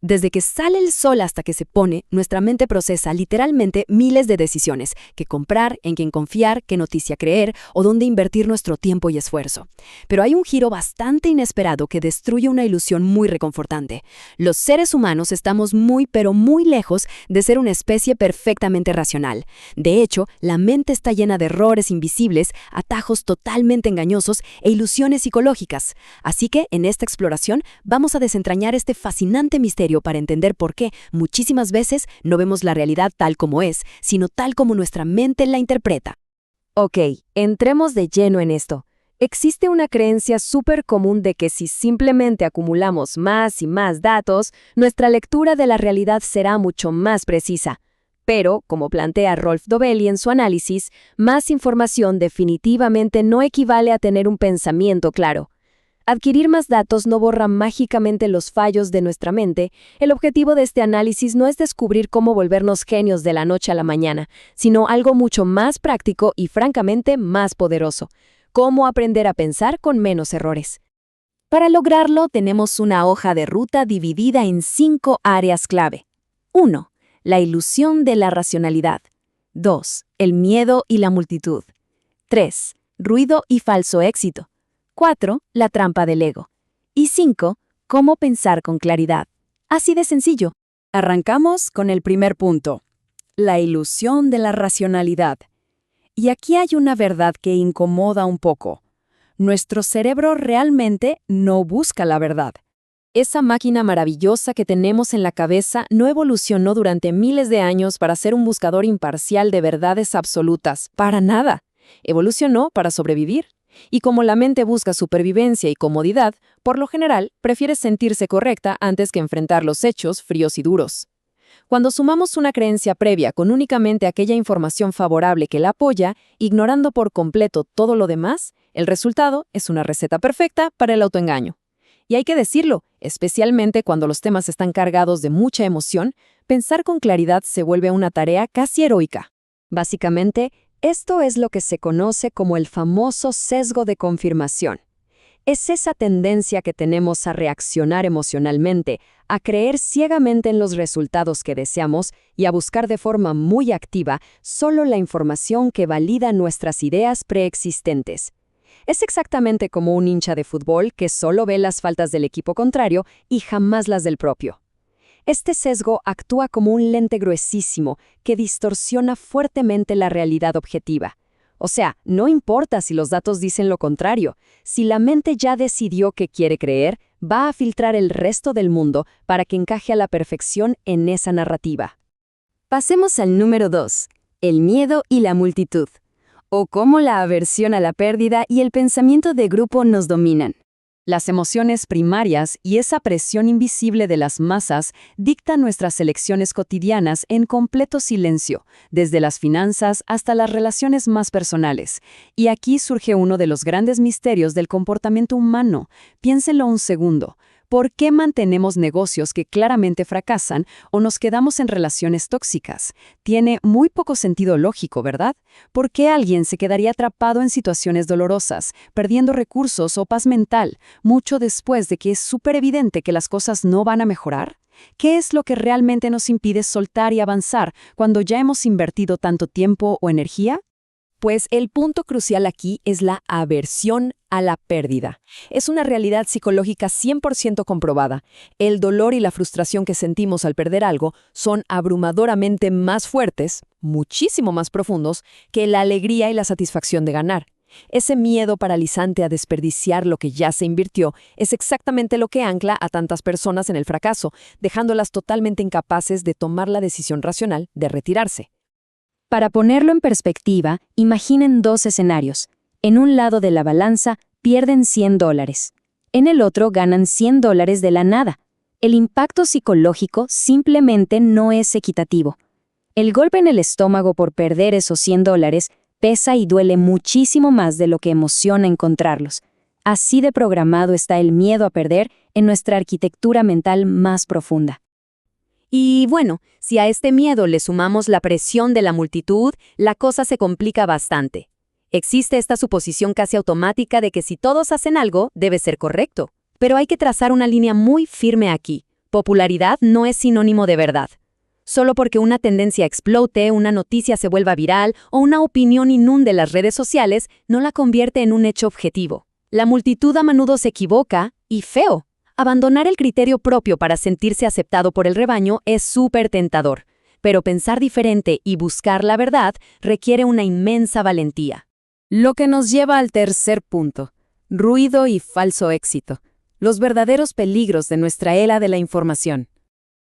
Desde que sale el sol hasta que se pone, nuestra mente procesa literalmente miles de decisiones: qué comprar, en quién confiar, qué noticia creer o dónde invertir nuestro tiempo y esfuerzo. Pero hay un giro bastante inesperado que destruye una ilusión muy reconfortante. Los seres humanos estamos muy pero muy lejos de ser una especie perfectamente racional. De hecho, la mente está llena de errores invisibles, atajos totalmente engañosos e ilusiones psicológicas. Así que, en esta exploración, vamos a desentrañar este fascinante misterio para entender por qué muchísimas veces no vemos la realidad tal como es, sino tal como nuestra mente la interpreta. Ok, entremos de lleno en esto. Existe una creencia súper común de que si simplemente acumulamos más y más datos, nuestra lectura de la realidad será mucho más precisa. Pero, como plantea Rolf Dobelli en su análisis, más información definitivamente no equivale a tener un pensamiento claro. Adquirir más datos no borra mágicamente los fallos de nuestra mente. El objetivo de este análisis no es descubrir cómo volvernos genios de la noche a la mañana, sino algo mucho más práctico y francamente más poderoso: cómo aprender a pensar con menos errores. Para lograrlo, tenemos una hoja de ruta dividida en 5 áreas clave. 1. La ilusión de la racionalidad. 2. El miedo y la multitud. 3. Ruido y falso éxito. 4. La trampa del ego. Y 5. Cómo pensar con claridad. Así de sencillo. Arrancamos con el primer punto: la ilusión de la racionalidad. Y aquí hay una verdad que incomoda un poco. Nuestro cerebro realmente no busca la verdad. Esa máquina maravillosa que tenemos en la cabeza no evolucionó durante miles de años para ser un buscador imparcial de verdades absolutas. Para nada. Evolucionó para sobrevivir. Y como la mente busca supervivencia y comodidad, por lo general, prefiere sentirse correcta antes que enfrentar los hechos fríos y duros. Cuando sumamos una creencia previa con únicamente aquella información favorable que la apoya, ignorando por completo todo lo demás, el resultado es una receta perfecta para el autoengaño. Y hay que decirlo, especialmente cuando los temas están cargados de mucha emoción, pensar con claridad se vuelve una tarea casi heroica. Básicamente, esto es lo que se conoce como el famoso sesgo de confirmación. Es esa tendencia que tenemos a reaccionar emocionalmente, a creer ciegamente en los resultados que deseamos y a buscar de forma muy activa solo la información que valida nuestras ideas preexistentes. Es exactamente como un hincha de fútbol que solo ve las faltas del equipo contrario y jamás las del propio. Este sesgo actúa como un lente gruesísimo que distorsiona fuertemente la realidad objetiva. O sea, no importa si los datos dicen lo contrario, si la mente ya decidió qué quiere creer, va a filtrar el resto del mundo para que encaje a la perfección en esa narrativa. Pasemos al número 2, el miedo y la multitud, o cómo la aversión a la pérdida y el pensamiento de grupo nos dominan. Las emociones primarias y esa presión invisible de las masas dictan nuestras elecciones cotidianas en completo silencio, desde las finanzas hasta las relaciones más personales. Y aquí surge uno de los grandes misterios del comportamiento humano. Piénsenlo un segundo. ¿Por qué mantenemos negocios que claramente fracasan o nos quedamos en relaciones tóxicas? Tiene muy poco sentido lógico, ¿verdad? ¿Por qué alguien se quedaría atrapado en situaciones dolorosas, perdiendo recursos o paz mental, mucho después de que es súper evidente que las cosas no van a mejorar? ¿Qué es lo que realmente nos impide soltar y avanzar cuando ya hemos invertido tanto tiempo o energía? Pues el punto crucial aquí es la aversión a la pérdida. Es una realidad psicológica 100% comprobada. El dolor y la frustración que sentimos al perder algo son abrumadoramente más fuertes, muchísimo más profundos, que la alegría y la satisfacción de ganar. Ese miedo paralizante a desperdiciar lo que ya se invirtió es exactamente lo que ancla a tantas personas en el fracaso, dejándolas totalmente incapaces de tomar la decisión racional de retirarse. Para ponerlo en perspectiva, imaginen 2 escenarios. En un lado de la balanza pierden $100. En el otro ganan $100 de la nada. El impacto psicológico simplemente no es equitativo. El golpe en el estómago por perder esos $100 pesa y duele muchísimo más de lo que emociona encontrarlos. Así de programado está el miedo a perder en nuestra arquitectura mental más profunda. Y bueno, si a este miedo le sumamos la presión de la multitud, la cosa se complica bastante. Existe esta suposición casi automática de que si todos hacen algo, debe ser correcto. Pero hay que trazar una línea muy firme aquí, Popularidad no es sinónimo de verdad. Solo porque una tendencia explote, una noticia se vuelva viral o una opinión inunde las redes sociales, no la convierte en un hecho objetivo. La multitud a menudo se equivoca, y feo. Abandonar el criterio propio para sentirse aceptado por el rebaño es súper tentador, pero pensar diferente y buscar la verdad requiere una inmensa valentía. Lo que nos lleva al tercer punto: ruido y falso éxito. Los verdaderos peligros de nuestra era de la información.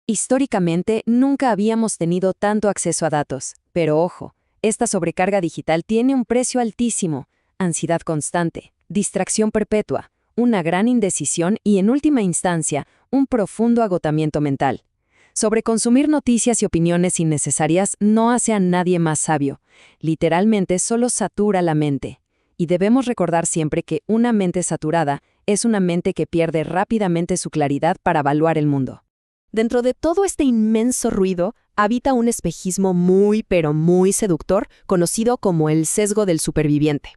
Históricamente, nunca habíamos tenido tanto acceso a datos, pero ojo, esta sobrecarga digital tiene un precio altísimo: ansiedad constante, distracción perpetua, una gran indecisión y, en última instancia, un profundo agotamiento mental. Sobreconsumir noticias y opiniones innecesarias no hace a nadie más sabio. Literalmente solo satura la mente. Y debemos recordar siempre que una mente saturada es una mente que pierde rápidamente su claridad para evaluar el mundo. Dentro de todo este inmenso ruido, habita un espejismo muy, pero muy seductor, conocido como el sesgo del superviviente.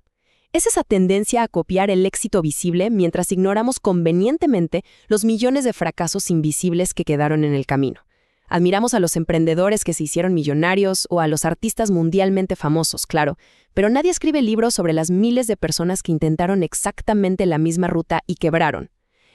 Es esa tendencia a copiar el éxito visible mientras ignoramos convenientemente los millones de fracasos invisibles que quedaron en el camino. Admiramos a los emprendedores que se hicieron millonarios o a los artistas mundialmente famosos, claro, pero nadie escribe libros sobre las miles de personas que intentaron exactamente la misma ruta y quebraron.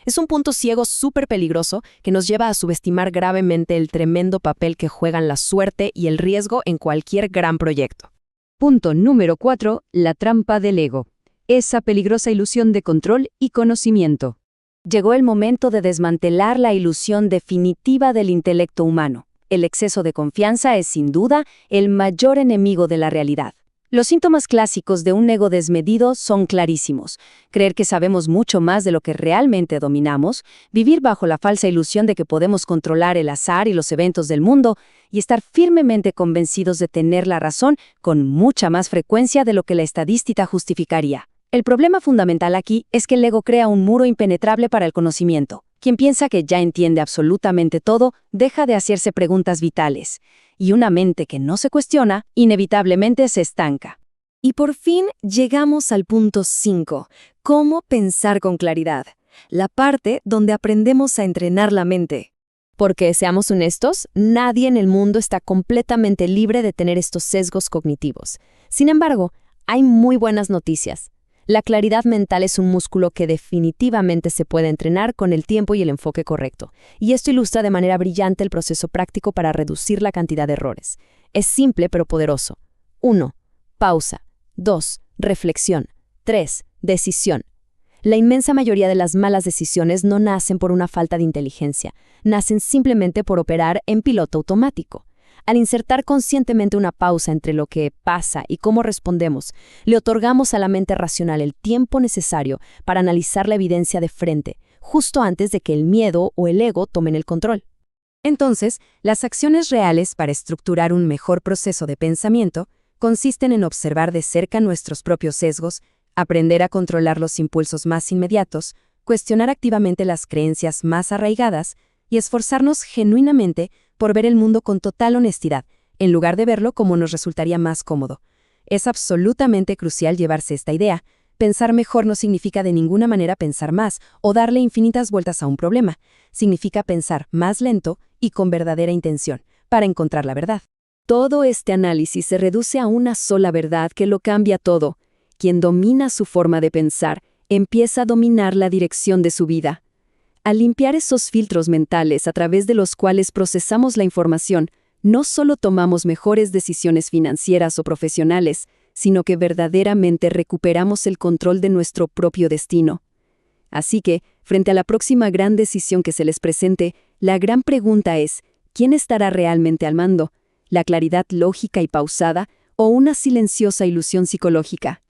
Es un punto ciego súper peligroso que nos lleva a subestimar gravemente el tremendo papel que juegan la suerte y el riesgo en cualquier gran proyecto. Punto número 4. La trampa del ego. Esa peligrosa ilusión de control y conocimiento. Llegó el momento de desmantelar la ilusión definitiva del intelecto humano. El exceso de confianza es, sin duda, el mayor enemigo de la realidad. Los síntomas clásicos de un ego desmedido son clarísimos: creer que sabemos mucho más de lo que realmente dominamos, vivir bajo la falsa ilusión de que podemos controlar el azar y los eventos del mundo, y estar firmemente convencidos de tener la razón con mucha más frecuencia de lo que la estadística justificaría. El problema fundamental aquí es que el ego crea un muro impenetrable para el conocimiento. Quien piensa que ya entiende absolutamente todo, deja de hacerse preguntas vitales. Y una mente que no se cuestiona, inevitablemente se estanca. Y por fin llegamos al punto 5. ¿Cómo pensar con claridad? La parte donde aprendemos a entrenar la mente. Porque, seamos honestos, nadie en el mundo está completamente libre de tener estos sesgos cognitivos. Sin embargo, hay muy buenas noticias. La claridad mental es un músculo que definitivamente se puede entrenar con el tiempo y el enfoque correcto, y esto ilustra de manera brillante el proceso práctico para reducir la cantidad de errores. Es simple pero poderoso. 1. Pausa. 2. Reflexión. 3. Decisión. La inmensa mayoría de las malas decisiones no nacen por una falta de inteligencia, nacen simplemente por operar en piloto automático. Al insertar conscientemente una pausa entre lo que pasa y cómo respondemos, le otorgamos a la mente racional el tiempo necesario para analizar la evidencia de frente, justo antes de que el miedo o el ego tomen el control. Entonces, las acciones reales para estructurar un mejor proceso de pensamiento consisten en observar de cerca nuestros propios sesgos, aprender a controlar los impulsos más inmediatos, cuestionar activamente las creencias más arraigadas y esforzarnos genuinamente por ver el mundo con total honestidad, en lugar de verlo como nos resultaría más cómodo. Es absolutamente crucial llevarse esta idea. Pensar mejor no significa de ninguna manera pensar más o darle infinitas vueltas a un problema. Significa pensar más lento y con verdadera intención, para encontrar la verdad. Todo este análisis se reduce a una sola verdad que lo cambia todo. Quien domina su forma de pensar, empieza a dominar la dirección de su vida. Al limpiar esos filtros mentales a través de los cuales procesamos la información, no solo tomamos mejores decisiones financieras o profesionales, sino que verdaderamente recuperamos el control de nuestro propio destino. Así que, frente a la próxima gran decisión que se les presente, la gran pregunta es: ¿quién estará realmente al mando? ¿La claridad lógica y pausada o una silenciosa ilusión psicológica?